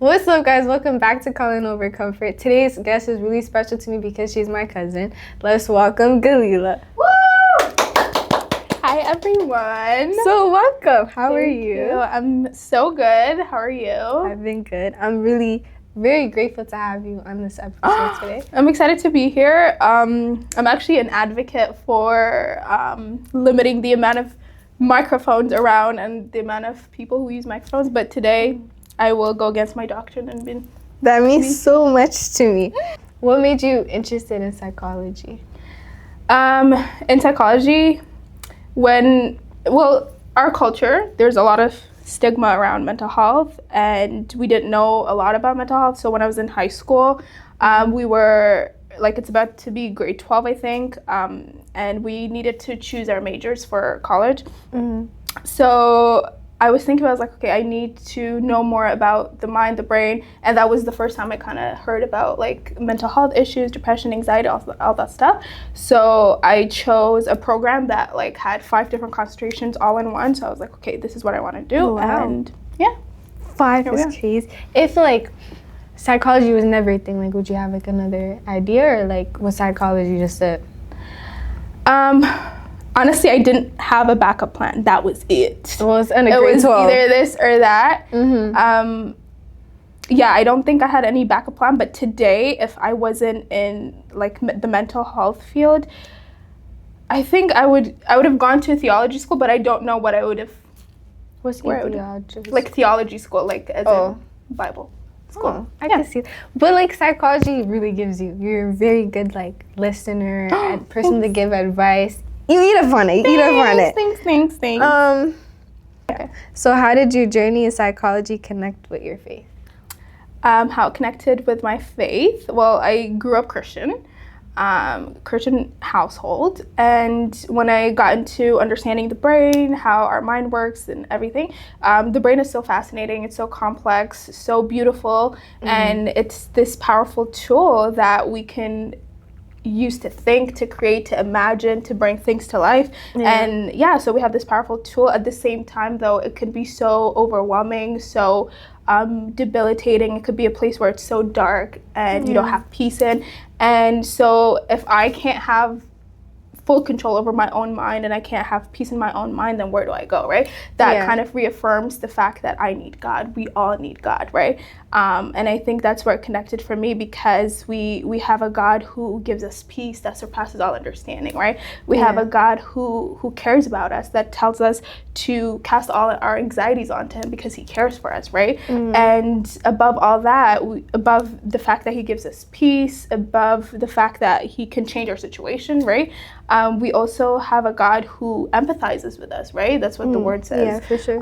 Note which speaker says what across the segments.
Speaker 1: What's up, guys? Welcome back to Calling Over Comfort. Today's guest is really special to me because she's my cousin. Let's welcome Gelila.
Speaker 2: Woo! Hi, everyone.
Speaker 1: So welcome. How are
Speaker 2: Thank
Speaker 1: you?
Speaker 2: I'm so good. How are you?
Speaker 1: I've been good. I'm really very grateful to have you on this episode today.
Speaker 2: I'm excited to be here. I'm actually an advocate for limiting the amount of microphones around and the amount of people who use microphones, but today I will go against my doctrine and be...
Speaker 1: That means so much to me. What made you interested in psychology?
Speaker 2: In psychology, our culture, there's a lot of stigma around mental health, and we didn't know a lot about mental health. So when I was in high school, we were, it's about to be grade 12, I think, and we needed to choose our majors for college. Mm-hmm. So I was thinking, I was like, okay, I need to know more about the mind, the brain, and that was the first time I kind of heard about mental health issues, depression, anxiety, all that stuff. So I chose a program that had 5 different concentrations all in one. So I was like, okay, this is what I want to do.
Speaker 1: Oh, wow.
Speaker 2: And yeah,
Speaker 1: 5 is crazy. If psychology was never a thing, would you have another idea, or was psychology just it?
Speaker 2: Honestly, I didn't have a backup plan. That was it.
Speaker 1: It was either
Speaker 2: this or that. Mm-hmm. I don't think I had any backup plan. But today, if I wasn't in the mental health field, I think I would have gone to a theology school. But I don't know what I would have.
Speaker 1: What's theology?
Speaker 2: Theology school, as in Bible school.
Speaker 1: Oh, I can see. But psychology really gives you're a very good listener and person to give advice. You eat up on it.
Speaker 2: Thanks.
Speaker 1: Okay. So how did your journey in psychology connect with your faith?
Speaker 2: How it connected with my faith? Well, I grew up Christian household, and when I got into understanding the brain, how our mind works and everything, the brain is so fascinating. It's so complex, so beautiful, and it's this powerful tool that we can used to think, to create, to imagine, to bring things to life. And so we have this powerful tool. At the same time, though, it can be so overwhelming, so debilitating. It could be a place where it's so dark and you don't have peace in. And so if I can't have full control over my own mind and I can't have peace in my own mind, then where do I go, right? That kind of reaffirms the fact that I need God. We all need God, right? And I think that's where it connected for me, because we have a God who gives us peace that surpasses all understanding, right? We have a God who cares about us, that tells us to cast all our anxieties onto him because he cares for us, right? And above all that, above the fact that he gives us peace, above the fact that he can change our situation, right? We also have a God who empathizes with us, right? That's what the word says.
Speaker 1: Yeah, for sure.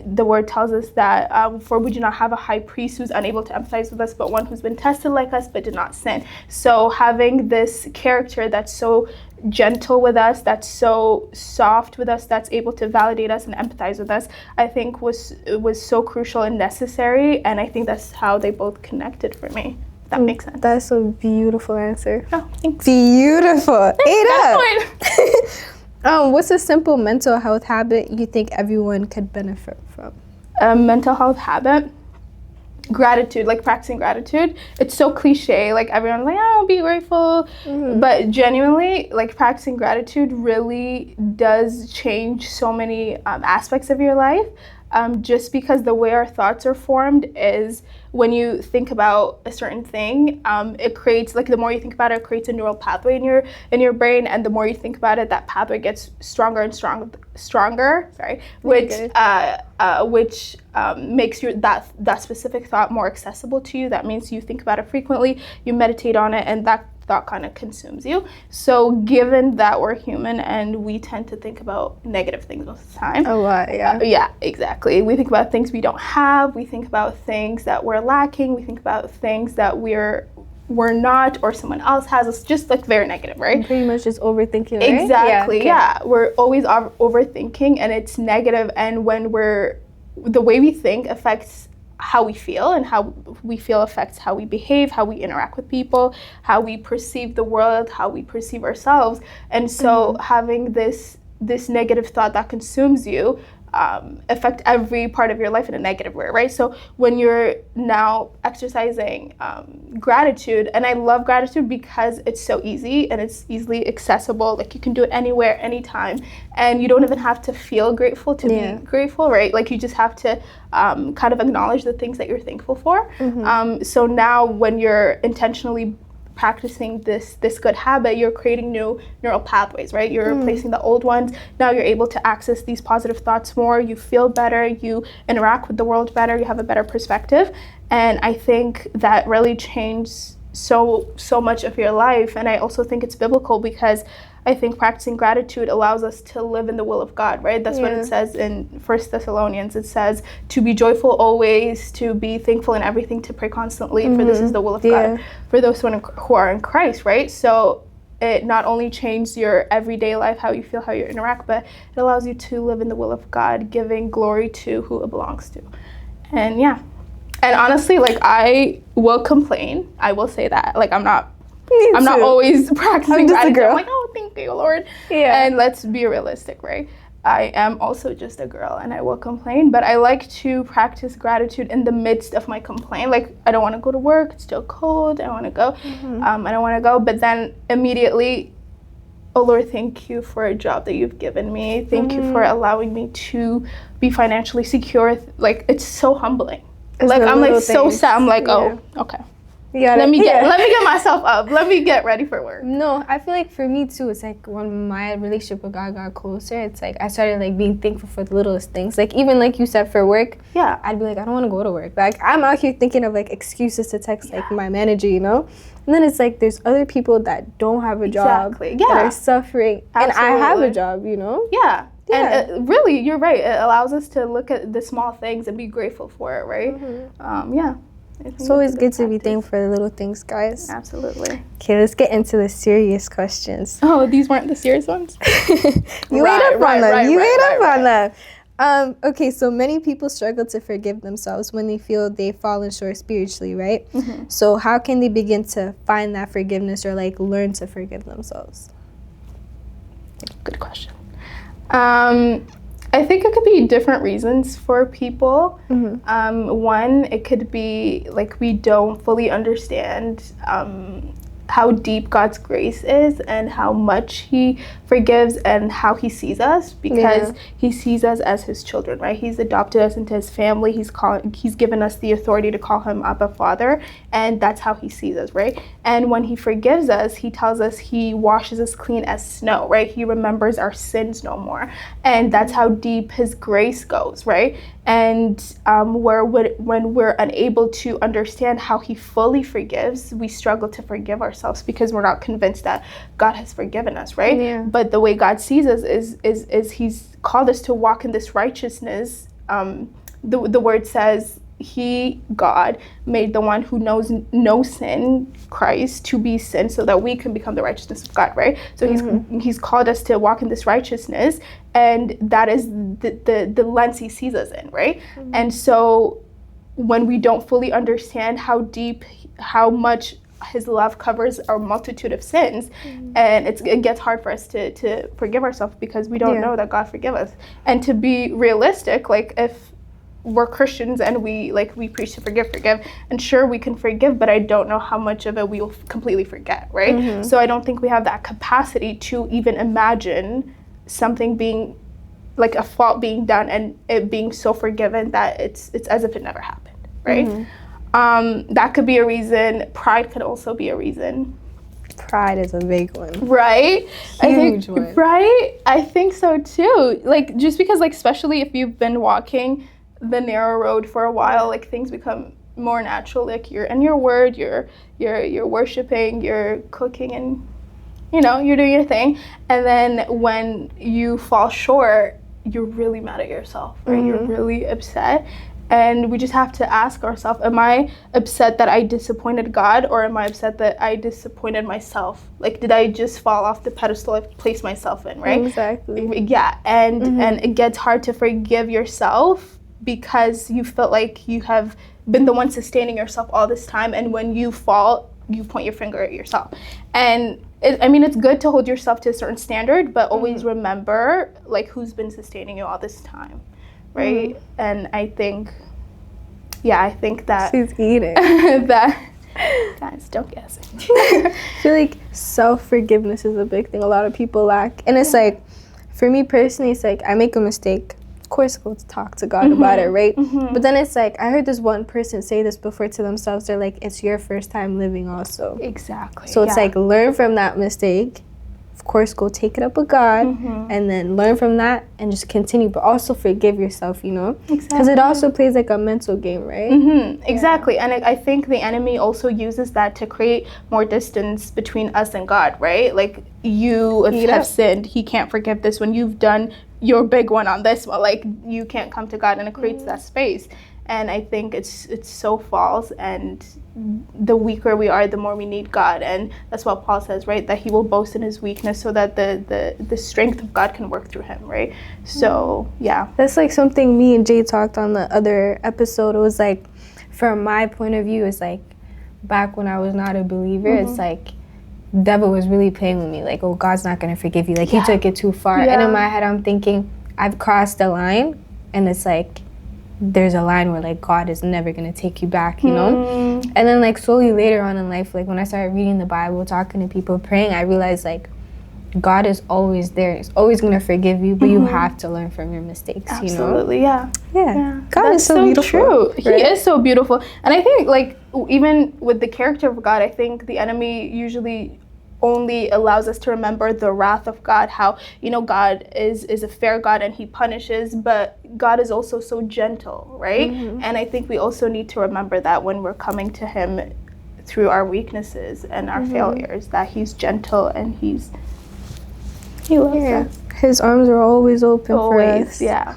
Speaker 2: The word tells us that for we do not have a high priest who's unable to empathize with us, but one who's been tested like us but did not sin. So having this character that's so gentle with us, that's so soft with us, that's able to validate us and empathize with us, I think was so crucial and necessary. And I think that's how they both connected for me. That makes sense.
Speaker 1: That's a beautiful answer.
Speaker 2: Oh, thanks.
Speaker 1: Beautiful.
Speaker 2: Thanks,
Speaker 1: 8 up. What's a simple mental health habit you think everyone could benefit from?
Speaker 2: A mental health habit? Gratitude, practicing gratitude. It's so cliche, everyone's be grateful, but genuinely, practicing gratitude really does change so many aspects of your life. Just because the way our thoughts are formed is when you think about a certain thing, it creates, the more you think about it, it creates a neural pathway in your brain, and the more you think about it, that pathway gets stronger and stronger. Which makes that specific thought more accessible to you. That means you think about it frequently, you meditate on it, and that thought kind of consumes you. So given that we're human and we tend to think about negative things most of the time.
Speaker 1: A lot, yeah.
Speaker 2: Yeah, exactly. We think about things we don't have. We think about things that we're lacking. We think about things that we're not, or someone else has. It's just very negative, right?
Speaker 1: Pretty much just overthinking, right?
Speaker 2: Exactly, yeah. We're always overthinking, and it's negative. And when the way we think affects how we feel, and how we feel affects how we behave, how we interact with people, how we perceive the world, how we perceive ourselves. And so having this negative thought that consumes you affect every part of your life in a negative way, right? So when you're now exercising gratitude, and I love gratitude because it's so easy and it's easily accessible. Like you can do it anywhere, anytime, and you don't even have to feel grateful to be grateful, right? Like you just have to kind of acknowledge the things that you're thankful for. So now when you're intentionally practicing this good habit, you're creating new neural pathways, right? You're replacing the old ones. Now you're able to access these positive thoughts more. You feel better. You interact with the world better. You have a better perspective. And I think that really changed so much of your life. And I also think it's biblical because I think practicing gratitude allows us to live in the will of God, right? That's what it says in 1 Thessalonians. It says to be joyful always, to be thankful in everything, to pray constantly, for this is the will of God for those who are in Christ, right? So it not only changes your everyday life, how you feel, how you interact, but it allows you to live in the will of God, giving glory to who it belongs to. And and honestly, like I will complain. I will say that. Like I'm not always practicing gratitude. I'm like, oh, thank you, Lord. Yeah. And let's be realistic, right? I am also just a girl and I will complain, but I like to practice gratitude in the midst of my complaint. Like, I don't want to go to work. It's still cold. I want to go. I don't want to go. But then immediately, oh, Lord, thank you for a job that you've given me. Thank you for allowing me to be financially secure. Like, it's so humbling. It's like, I'm like so sad. I'm like, oh, okay. Let me get myself up. Let me get ready for work.
Speaker 1: No, I feel like for me too, it's like when my relationship with God got closer, it's like I started like being thankful for the littlest things. Like even like you said for work, I'd be like, I don't want to go to work. Like I'm out here thinking of like excuses to text like my manager, you know? And then it's like there's other people that don't have a job that are suffering. And I have a job, you know?
Speaker 2: Yeah. And really, you're right. It allows us to look at the small things and be grateful for it, right?
Speaker 1: It's always good to be thankful for the little things, guys.
Speaker 2: Absolutely.
Speaker 1: Okay, let's get into the serious questions.
Speaker 2: Oh, these weren't the serious ones?
Speaker 1: You ate up on them. Okay, so many people struggle to forgive themselves when they feel they've fallen short spiritually, right? So how can they begin to find that forgiveness or like learn to forgive themselves?
Speaker 2: Good question. I think it could be different reasons for people. One, it could be like we don't fully understand how deep God's grace is and how much he forgives and how he sees us, because he sees us as his children, right? He's adopted us into his family. He's given us the authority to call him Abba Father, and that's how he sees us, right? And when he forgives us, he tells us he washes us clean as snow, right? He remembers our sins no more. And that's how deep his grace goes, right? And when we're unable to understand how he fully forgives, we struggle to forgive ourselves because we're not convinced that God has forgiven us, right?
Speaker 1: Yeah.
Speaker 2: But the way God sees us is he's called us to walk in this righteousness. The word says he, God, made the one who knows no sin, Christ, to be sin so that we can become the righteousness of God, right? So he's called us to walk in this righteousness, and that is the lens he sees us in, right? And so when we don't fully understand how much his love covers our multitude of sins, and it gets hard for us to forgive ourselves because we don't know that God forgives us. And to be realistic, like if we're Christians and we preach to forgive, and sure we can forgive, but I don't know how much of it we will completely forget, right? So I don't think we have that capacity to even imagine something being like a fault being done and it being so forgiven that it's as if it never happened, right? That could be a reason. Pride could also be a reason.
Speaker 1: Pride is a big one.
Speaker 2: Right?
Speaker 1: Huge one.
Speaker 2: Right? I think so too. Like just because like especially if you've been walking the narrow road for a while, like things become more natural. Like you're in your word, you're worshiping, you're cooking, and you know, you're doing your thing. And then when you fall short, you're really mad at yourself, right? You're really upset. And we just have to ask ourselves, am I upset that I disappointed God, or am I upset that I disappointed myself? Like, did I just fall off the pedestal I've placed myself in, right?
Speaker 1: Exactly.
Speaker 2: Yeah, and it gets hard to forgive yourself because you felt like you have been the one sustaining yourself all this time, and when you fall, you point your finger at yourself. And it's good to hold yourself to a certain standard, but always remember like who's been sustaining you all this time. right? And I think that
Speaker 1: she's eating.
Speaker 2: that guys, don't guess.
Speaker 1: I feel like self-forgiveness is a big thing a lot of people lack. And it's like, for me personally, it's like I make a mistake. Of course, go to talk to God about it, right? But then it's like, I heard this one person say this before to themselves. They're like, it's your first time living also.
Speaker 2: Exactly.
Speaker 1: So it's like, learn from that mistake. Of course, go take it up with God, and then learn from that and just continue, but also forgive yourself, you know? Because it also plays like a mental game, right?
Speaker 2: Exactly. And I think the enemy also uses that to create more distance between us and God, right? Like, you have sinned, he can't forgive this when you've done your big one on this one. Like, you can't come to God, and it creates that space. And I think it's so false, and the weaker we are, the more we need God. And that's what Paul says, right? That he will boast in his weakness so that the strength of God can work through him, right? So, yeah.
Speaker 1: That's like something me and Jay talked on the other episode. It was like, from my point of view, it's like, back when I was not a believer, it's like, the devil was really playing with me. Like, oh, God's not going to forgive you. Like, he took it too far. And in my head, I'm thinking, I've crossed the line. And it's like, there's a line where like God is never gonna take you back, you know? And then like slowly later on in life, like when I started reading the Bible, talking to people, praying, I realized like God is always there. He's always gonna forgive you, but you have to learn from your mistakes.
Speaker 2: Absolutely,
Speaker 1: you know? Yeah. God is so beautiful.
Speaker 2: True.
Speaker 1: Right?
Speaker 2: He is so beautiful. And I think like even with the character of God, I think the enemy usually only allows us to remember the wrath of God, how, you know, God is a fair God and he punishes, but God is also so gentle, right? And I think we also need to remember that when we're coming to him through our weaknesses and our failures, that he's gentle and he loves us.
Speaker 1: His arms are always open for us.
Speaker 2: Yeah.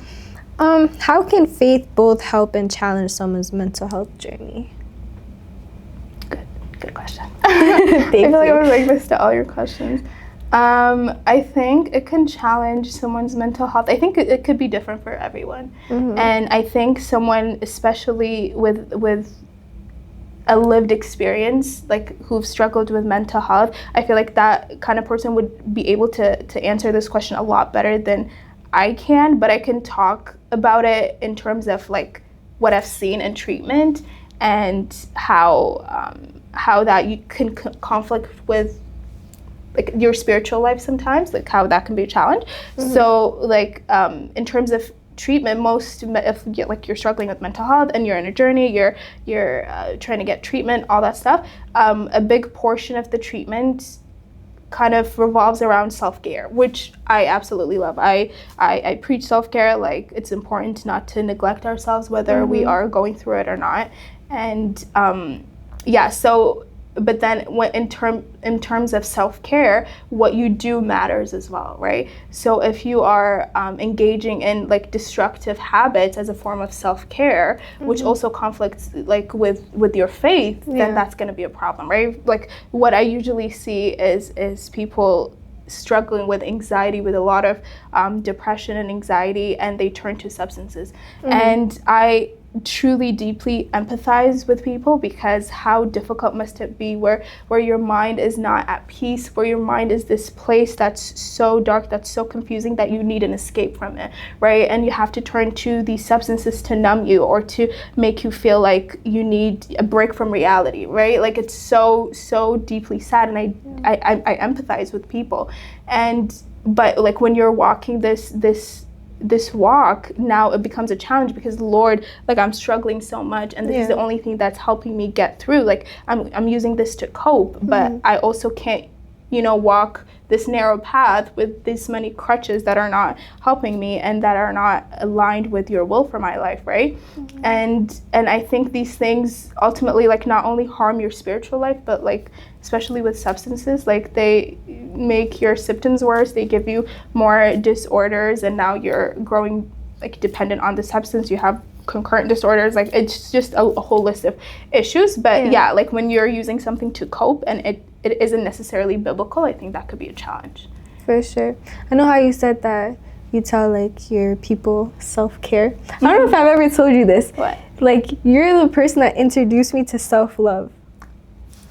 Speaker 1: How can faith both help and challenge someone's mental health journey?
Speaker 2: Good question. I feel like I was like this to all your questions. I think it can challenge someone's mental health. I think it could be different for everyone. And I think someone, especially with a lived experience, like who've struggled with mental health, I feel like that kind of person would be able to answer this question a lot better than I can. But I can talk about it in terms of like what I've seen in treatment and how that you can conflict with like your spiritual life sometimes, like how that can be a challenge. So like in terms of treatment, if you're struggling with mental health and you're in a journey, you're trying to get treatment, all that stuff, a big portion of the treatment kind of revolves around self-care, which I absolutely love. I preach self-care. Like, it's important not to neglect ourselves, whether we are going through it or not. And so, but then when in terms of self-care, what you do matters as well, right? So if you are engaging in like destructive habits as a form of self-care, which also conflicts like with your faith, then that's going to be a problem, right? Like, what I usually see is people struggling with anxiety, with a lot of depression and anxiety, and they turn to substances. And I truly deeply empathize with people, because how difficult must it be where your mind is not at peace, where your mind is this place that's so dark, that's so confusing, that you need an escape from it, right? And you have to turn to these substances to numb you or to make you feel like you need a break from reality, right? Like, it's so deeply sad, and I empathize with people. But like, when you're walking this walk, now it becomes a challenge, because Lord, like, I'm struggling so much, and this is the only thing that's helping me get through. Like, I'm using this to cope, but I also can't, walk this narrow path with this many crutches that are not helping me and that are not aligned with your will for my life, right? And I think these things ultimately, like, not only harm your spiritual life, but like, especially with substances, like, they make your symptoms worse, they give you more disorders, and now you're growing like dependent on the substance, you have concurrent disorders, like, it's just a whole list of issues. But like, when you're using something to cope and it isn't necessarily biblical, I think that could be a challenge.
Speaker 1: For sure. I know how you said that you tell like your people self-care. I don't know if I've ever told you this.
Speaker 2: What?
Speaker 1: Like, you're the person that introduced me to self-love.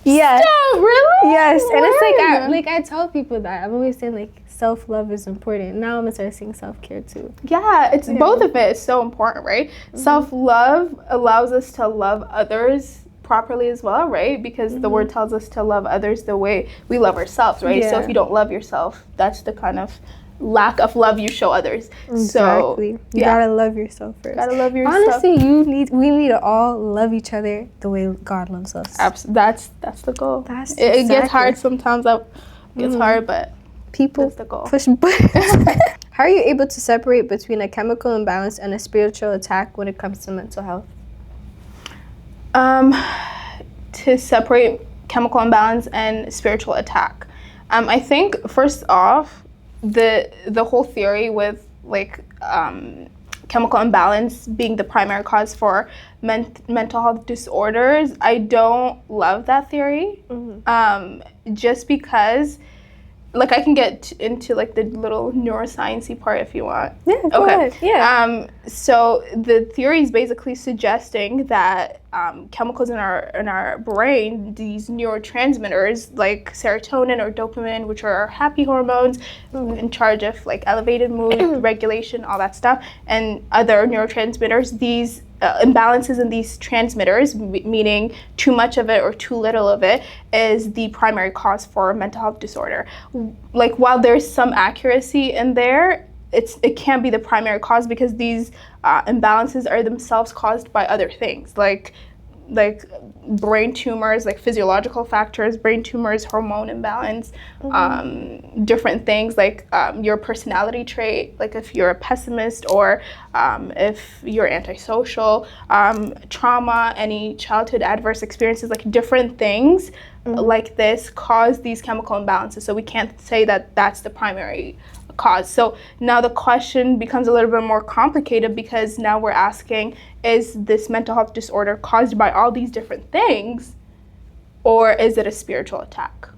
Speaker 1: Yeah.
Speaker 2: Stop, really?
Speaker 1: Yes. And it's like I tell people that. I'm always saying like self-love is important. Now I'm gonna start saying self-care too.
Speaker 2: Yeah, it's both of it is so important, right? Mm-hmm. Self-love allows us to love others properly as well, right? Because the word tells us to love others the way we love ourselves, right? Yeah. So if you don't love yourself, that's the kind of lack of love you show others.
Speaker 1: Exactly. So, you gotta love yourself first.
Speaker 2: Gotta love yourself.
Speaker 1: Honestly, we need to all love each other the way God loves us.
Speaker 2: That's the goal. It gets hard sometimes. It gets hard, but
Speaker 1: people
Speaker 2: that's the goal.
Speaker 1: Push buttons. How are you able to separate between a chemical imbalance and a spiritual attack when it comes to mental health?
Speaker 2: To separate chemical imbalance and spiritual attack, I think first off, the whole theory with like chemical imbalance being the primary cause for mental health disorders, I don't love that theory. Just because, like, I can get into like the little neuroscience-y part if you want.
Speaker 1: Yeah, go ahead. Yeah.
Speaker 2: So the theory is basically suggesting that chemicals in our brain, these neurotransmitters like serotonin or dopamine, which are our happy hormones, in charge of like elevated mood regulation, all that stuff, and other neurotransmitters, these imbalances in these transmitters, meaning too much of it or too little of it, is the primary cause for mental health disorder. Like, while there's some accuracy in there, it can't be the primary cause, because these imbalances are themselves caused by other things, like brain tumors, like physiological factors, brain tumors, hormone imbalance, different things like your personality trait, like if you're a pessimist or if you're antisocial, trauma, any childhood adverse experiences, like different things like this cause these chemical imbalances. So we can't say that that's the primary cause. So now the question becomes a little bit more complicated, because now we're asking, is this mental health disorder caused by all these different things, or is it a spiritual attack,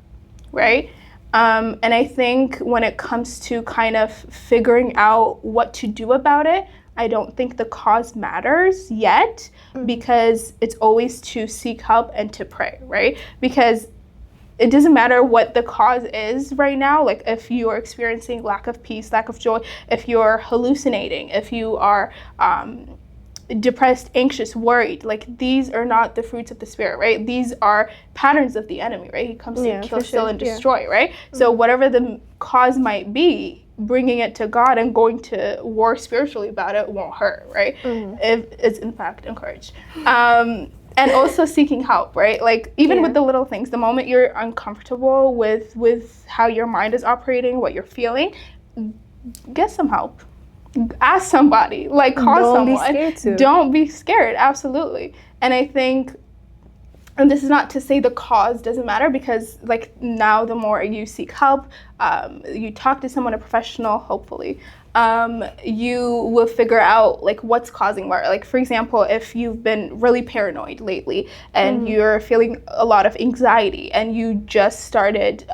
Speaker 2: right? And I think when it comes to kind of figuring out what to do about it, I don't think the cause matters yet, because it's always to seek help and to pray, right? Because it doesn't matter what the cause is right now. Like, if you are experiencing lack of peace, lack of joy, if you're hallucinating, if you are depressed, anxious, worried, like, these are not the fruits of the spirit, right? These are patterns of the enemy, right? He comes to kill, steal, and destroy, right? So whatever the cause might be, bringing it to God and going to war spiritually about it won't hurt, right? If it's in fact encouraged. And also seeking help, right? Like, even with the little things, the moment you're uncomfortable with how your mind is operating, what you're feeling, get some help. Ask somebody, like, call someone. Don't be scared to. Don't be scared, absolutely. And I think, and this is not to say the cause doesn't matter, because like now the more you seek help, you talk to someone, a professional, hopefully, you will figure out like what's causing what. Like, for example, if you've been really paranoid lately and you're feeling a lot of anxiety and you just started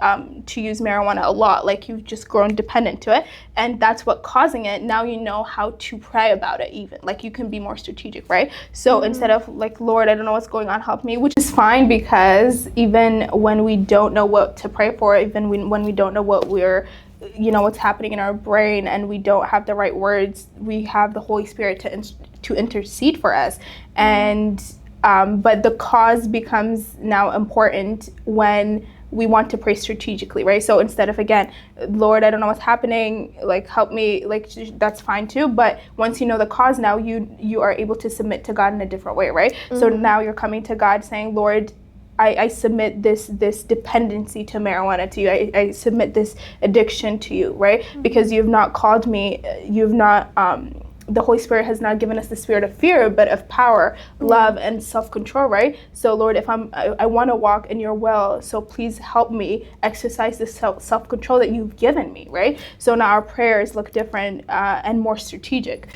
Speaker 2: to use marijuana a lot, like you've just grown dependent to it, and that's what's causing it, now you know how to pray about it. Even like you can be more strategic, right? So instead of like, Lord, I don't know what's going on, help me, which is fine, because even when we don't know what to pray for, even when we don't know what we're, you know, what's happening in our brain, and we don't have the right words, we have the Holy Spirit to intercede for us. And but the cause becomes now important when we want to pray strategically, right? So instead of, again, Lord, I don't know what's happening, like, help me, like, that's fine too. But once you know the cause, now you are able to submit to God in a different way, right? So now you're coming to God saying, Lord, I submit this dependency to marijuana to you. I submit this addiction to you, right? Because you've not called me, you've not, the Holy Spirit has not given us the spirit of fear, but of power, love, and self-control, right? So Lord, if I want to walk in your will, so please help me exercise the self-control that you've given me, right? So now our prayers look different and more strategic.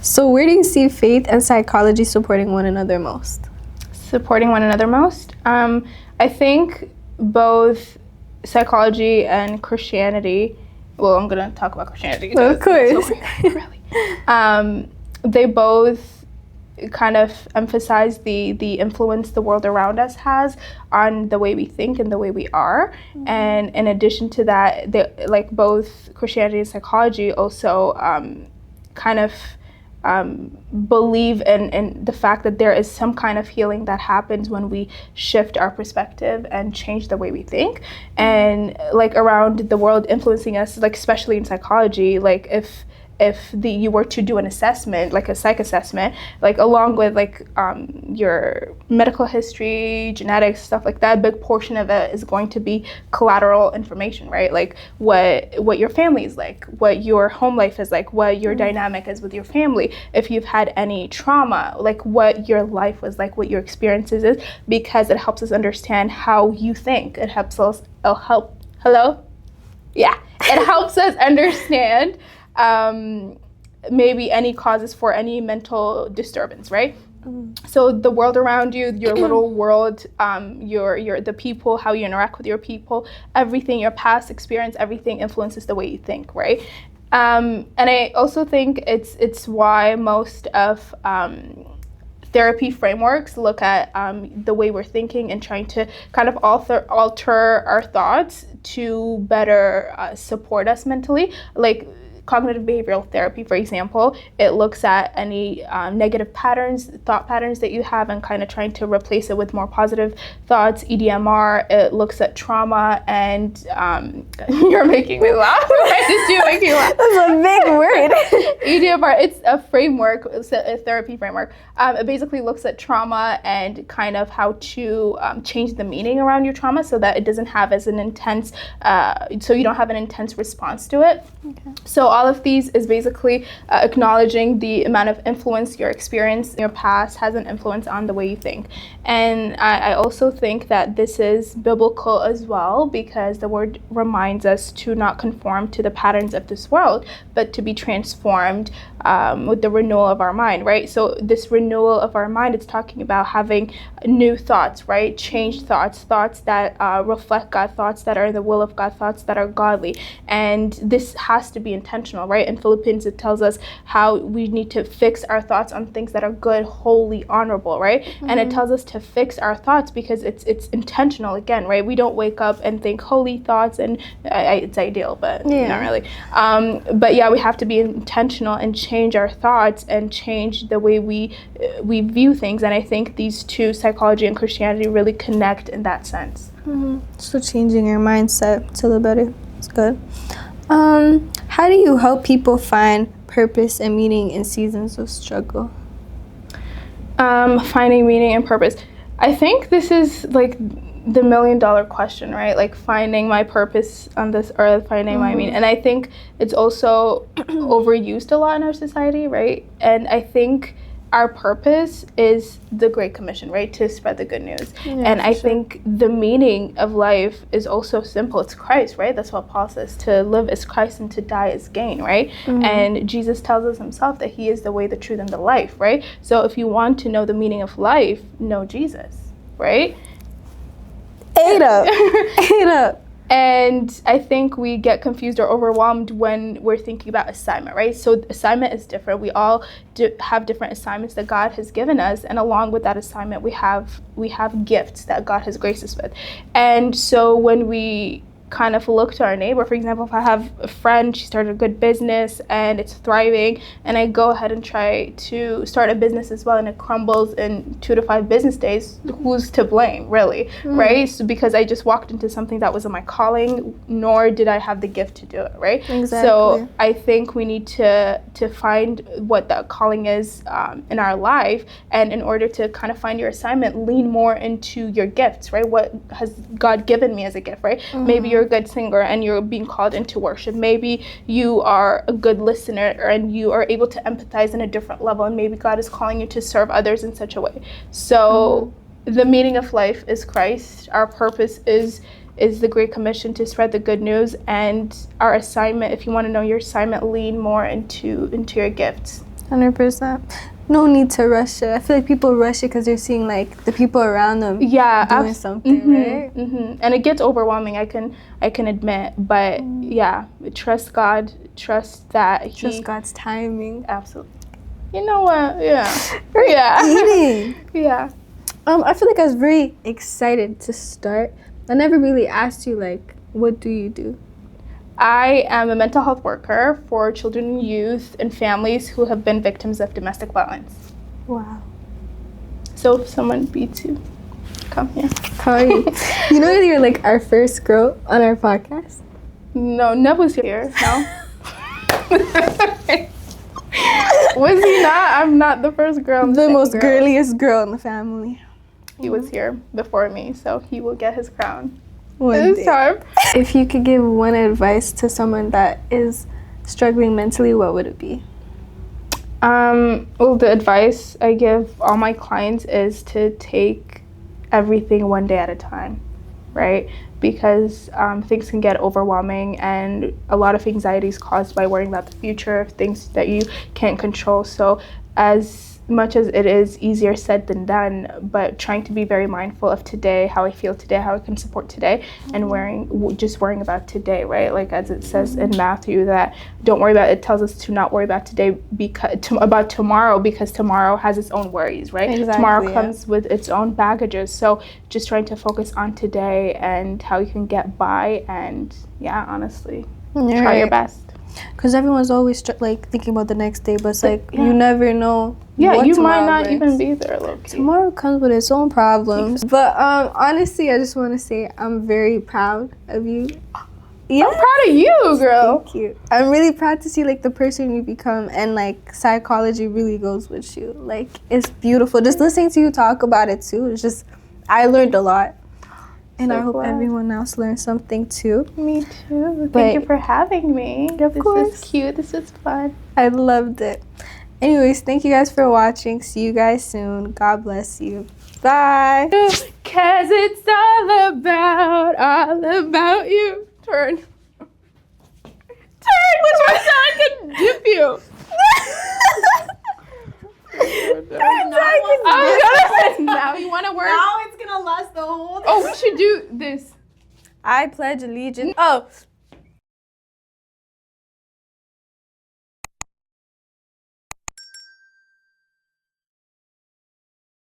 Speaker 1: So where do you see faith and psychology supporting one another most?
Speaker 2: Supporting one another most? I think both psychology and Christianity, well, I'm going to talk about Christianity.
Speaker 1: Of course.
Speaker 2: Really. They both kind of emphasize the influence the world around us has on the way we think and the way we are. And in addition to that, like both Christianity and psychology also kind of believe in the fact that there is some kind of healing that happens when we shift our perspective and change the way we think. And like around the world influencing us, like especially in psychology, like if you were to do an assessment, like a psych assessment, like along with like your medical history, genetics, stuff like that, a big portion of it is going to be collateral information, right? Like what your family is like, what your home life is like, what your dynamic is with your family, if you've had any trauma, like what your life was like, what your experiences is, because it helps us understand how you think. It helps us, it helps us understand maybe any causes for any mental disturbance, right? So the world around you, your little world, your the people, how you interact with your people, everything, your past experience, everything influences the way you think, right? And I also think it's why most of therapy frameworks look at the way we're thinking and trying to kind of alter our thoughts to better support us mentally. Like cognitive behavioral therapy, for example, it looks at any negative patterns, thought patterns that you have, and kind of trying to replace it with more positive thoughts. EDMR, it looks at trauma, and you're making me laugh. Why did you make me laugh?
Speaker 1: That's a big word.
Speaker 2: EDMR, it's a framework, it's a therapy framework. It basically looks at trauma and kind of how to change the meaning around your trauma so that it doesn't have as an intense, so you don't have an intense response to it. Okay. So all of these is basically acknowledging the amount of influence your experience in your past has an influence on the way you think. And I also think that this is biblical as well, because the word reminds us to not conform to the patterns of this world, but to be transformed with the renewal of our mind, right? So this renewal of our mind, it's talking about having new thoughts, right? Changed thoughts, thoughts that reflect God, thoughts that are in the will of God, thoughts that are godly. And this has to be intentional, right? In Philippians, it tells us how we need to fix our thoughts on things that are good, holy, honorable, right? And it tells us to fix our thoughts because it's intentional again, right? We don't wake up and think holy thoughts, and it's ideal, but not really. But yeah, we have to be intentional and change our thoughts and change the way we view things. And I think these two, psychology and Christianity, really connect in that sense.
Speaker 1: So changing your mindset to the better. It's good. How do you help people find purpose and meaning in seasons of struggle?
Speaker 2: Finding meaning and purpose. I think this is like the $1 million question, right? Like finding my purpose on this earth, finding my meaning. And I think it's also overused a lot in our society, right? And I think our purpose is the Great Commission, right? To spread the good news. And I think the meaning of life is also simple. It's Christ, right? That's what Paul says. To live is Christ and to die is gain, right? And Jesus tells us himself that he is the way, the truth, and the life, right? So if you want to know the meaning of life, know Jesus, right?
Speaker 1: Ate up.
Speaker 2: And I think we get confused or overwhelmed when we're thinking about assignment, right? So assignment is different. We all have different assignments that God has given us, and along with that assignment, we have gifts that God has graced us with. And so when we kind of look to our neighbor, for example, if I have a friend, she started a good business and it's thriving, and I go ahead and try to start a business as well and it crumbles in 2 to 5 business days, who's to blame, really, right? So because I just walked into something that wasn't my calling, nor did I have the gift to do it, right?
Speaker 1: Exactly.
Speaker 2: So I think we need to find what that calling is in our life, and in order to kind of find your assignment, lean more into your gifts, right? What has God given me as a gift, right? Maybe you're a good singer and you're being called into worship. Maybe you are a good listener and you are able to empathize in a different level, and maybe God is calling you to serve others in such a way. So the meaning of life is Christ. Our purpose is the Great Commission to spread the good news, and our assignment, if you want to know your assignment, lean more into your gifts.
Speaker 1: 100%. No need to rush it. I feel like people rush it because they're seeing like the people around them doing something, right?
Speaker 2: And it gets overwhelming, I can admit, but yeah, trust God, trust that
Speaker 1: trust God's timing.
Speaker 2: Absolutely. You know what? Yeah.
Speaker 1: Eating.
Speaker 2: Yeah.
Speaker 1: I feel like I was very excited to start. I never really asked you, like, what do you do?
Speaker 2: I am a mental health worker for children, youth, and families who have been victims of domestic violence.
Speaker 1: Wow.
Speaker 2: So if someone beats you, come here.
Speaker 1: You know you're like our first girl on our podcast?
Speaker 2: No, Neb was here. No. Was he not? I'm not the first girl.
Speaker 1: The most girliest girl in the family.
Speaker 2: He was here before me, so he will get his crown.
Speaker 1: This time. If you could give one advice to someone that is struggling mentally, what would it be?
Speaker 2: Well, the advice I give all my clients is to take everything one day at a time, right? Because things can get overwhelming, and a lot of anxiety is caused by worrying about the future, things that you can't control. So as much as it is easier said than done, but trying to be very mindful of today, how I feel today, how I can support today, and worrying about today, right? Like as it says in Matthew, that don't worry about it. It tells us to not worry about today about tomorrow, because tomorrow has its own worries, right?
Speaker 1: Exactly,
Speaker 2: tomorrow comes with its own baggages. So just trying to focus on today and how you can get by, and honestly, try your best.
Speaker 1: Because everyone's always like thinking about the next day, but it's like you never know.
Speaker 2: Yeah, you might not even be there, low-key.
Speaker 1: Tomorrow comes with its own problems. But honestly, I just want to say I'm very proud of you.
Speaker 2: Yeah. I'm proud of you, girl.
Speaker 1: Thank you. I'm really proud to see like the person you become, and like psychology really goes with you. Like it's beautiful. Just listening to you talk about it too. It's just I learned a lot. And I hope everyone else learned something too.
Speaker 2: Me too. Thank you for having me.
Speaker 1: Of course.
Speaker 2: This is cute. This is fun.
Speaker 1: I loved it. Anyways, thank you guys for watching. See you guys soon. God bless you. Bye.
Speaker 2: 'Cause it's all about you. Turn. Which one so I can dip you? Now you want to work?
Speaker 3: Now it's gonna last the whole time.
Speaker 2: Oh, we should do this.
Speaker 1: I pledge allegiance. Oh.